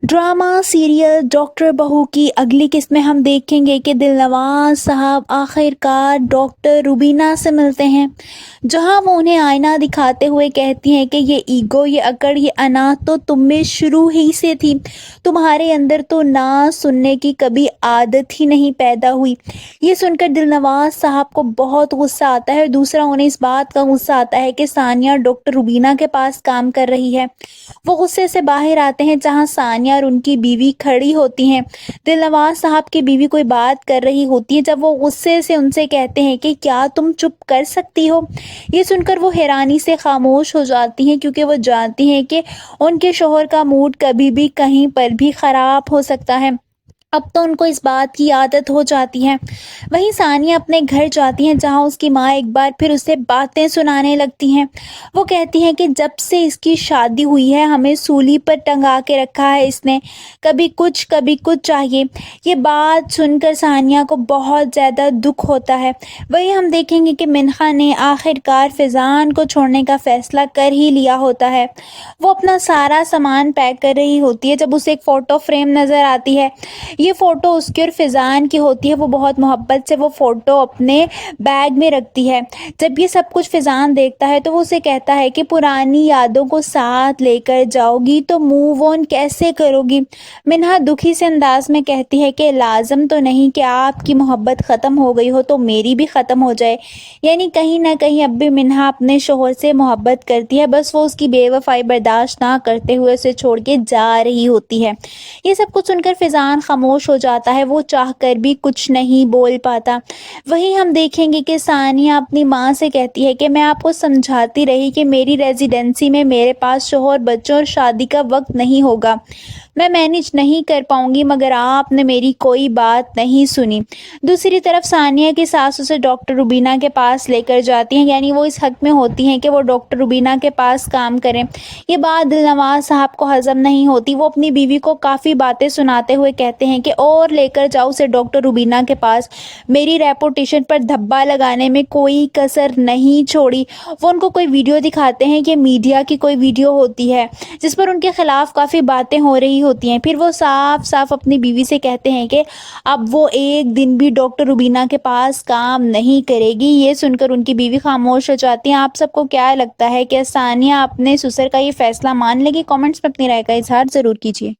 Drama serial doctor बहू की अगली किस्त में हम देखेंगे कि दिलनवाज साहब आखिरकार डॉक्टर रुबीना से मिलते हैं, जहां वो उन्हें आईना दिखाते हुए कहती हैं कि ये ईगो, ये अकड़, ये अना तो तुम में शुरू ही से थी। तुम्हारे अंदर तो ना सुनने की कभी आदत ही नहीं पैदा हुई। ये सुनकर दिलनवाज साहब को बहुत गुस्सा आता है और दूसरा उन्हें इस बात का गुस्सा आता है कि सानिया डॉक्टर रुबीना के पास काम कर रही है। वो गुस्से से बाहर आते हैं जहां सानिया और उनकी बीवी खड़ी होती हैं। दिलनवाज साहब की बीवी कोई बात कर रही होती है जब वो गुस्से से उनसे कहते हैं कि क्या तुम चुप कर सकती हो। ये सुनकर वो हैरानी से खामोश हो जाती हैं, क्योंकि वो जानती हैं कि उनके शोहर का मूड कभी भी कहीं पर भी खराब हो सकता है। अब तो उनको इस बात की आदत हो जाती है। वहीं सानिया अपने घर जाती हैं जहां उसकी माँ एक बार फिर उसे बातें सुनाने लगती हैं। वो कहती हैं कि जब से इसकी शादी हुई है हमें सूली पर टंगा के रखा है इसने, कभी कुछ चाहिए। ये बात सुनकर सानिया को बहुत ज़्यादा दुख होता है। वहीं हम देखेंगे कि मिन्हा ने आखिरकार फिजान को छोड़ने का फैसला कर ही लिया होता है। वो अपना सारा सामान पैक कर रही होती है जब उसे एक फ़ोटो फ्रेम नज़र आती है। ये फ़ोटो उसकी और फिज़ान की होती है। वो बहुत मोहब्बत से वो फ़ोटो अपने बैग में रखती है। जब ये सब कुछ फिज़ान देखता है तो वो उसे कहता है कि पुरानी यादों को साथ लेकर जाओगी तो मूव ऑन कैसे करोगी। मिन्हा दुखी से अंदाज में कहती है कि लाजम तो नहीं कि आपकी मोहब्बत ख़त्म हो गई हो तो मेरी भी ख़त्म हो जाए। यानी कहीं ना कहीं अब भी मिन्हा अपने शोहर से मोहब्बत करती है, बस वो उसकी बेवफाई बर्दाश्त ना करते हुए उसे छोड़ के जा रही होती है। ये सब कुछ सुनकर फिज़ान खामोश हो जाता है। वो चाहकर भी कुछ नहीं बोल पाता। वहीं हम देखेंगे कि सानिया अपनी माँ से कहती है कि मैं आपको समझाती रही कि मेरी रेजिडेंसी में मेरे पास शोहर, बच्चों और शादी का वक्त नहीं होगा, मैं मैनेज नहीं कर पाऊंगी, मगर आपने मेरी कोई बात नहीं सुनी। दूसरी तरफ सानिया की सास उसे डॉक्टर रुबीना के पास लेकर जाती हैं, यानी वो इस हक में होती हैं कि वो डॉक्टर रुबीना के पास काम करें। ये बात दिलनवाज साहब को हजम नहीं होती। वो अपनी बीवी को काफ़ी बातें सुनाते हुए कहते हैं कि और लेकर जाओ उसे डॉक्टर रुबीना के पास, मेरी रेपुटेशन पर धब्बा लगाने में कोई कसर नहीं छोड़ी। वो उनको कोई वीडियो दिखाते हैं कि मीडिया की कोई वीडियो होती है जिस पर उनके खिलाफ काफ़ी बातें हो रही होती हैं। फिर वो साफ साफ अपनी बीवी से कहते हैं कि अब वो एक दिन भी डॉक्टर रुबीना के पास काम नहीं करेगी। ये सुनकर उनकी बीवी खामोश हो जाती है। आप सबको क्या लगता है कि सानिया अपने ससुर का ये फैसला मान लेगी? कमेंट्स में अपनी राय का इजहार ज़रूर कीजिए।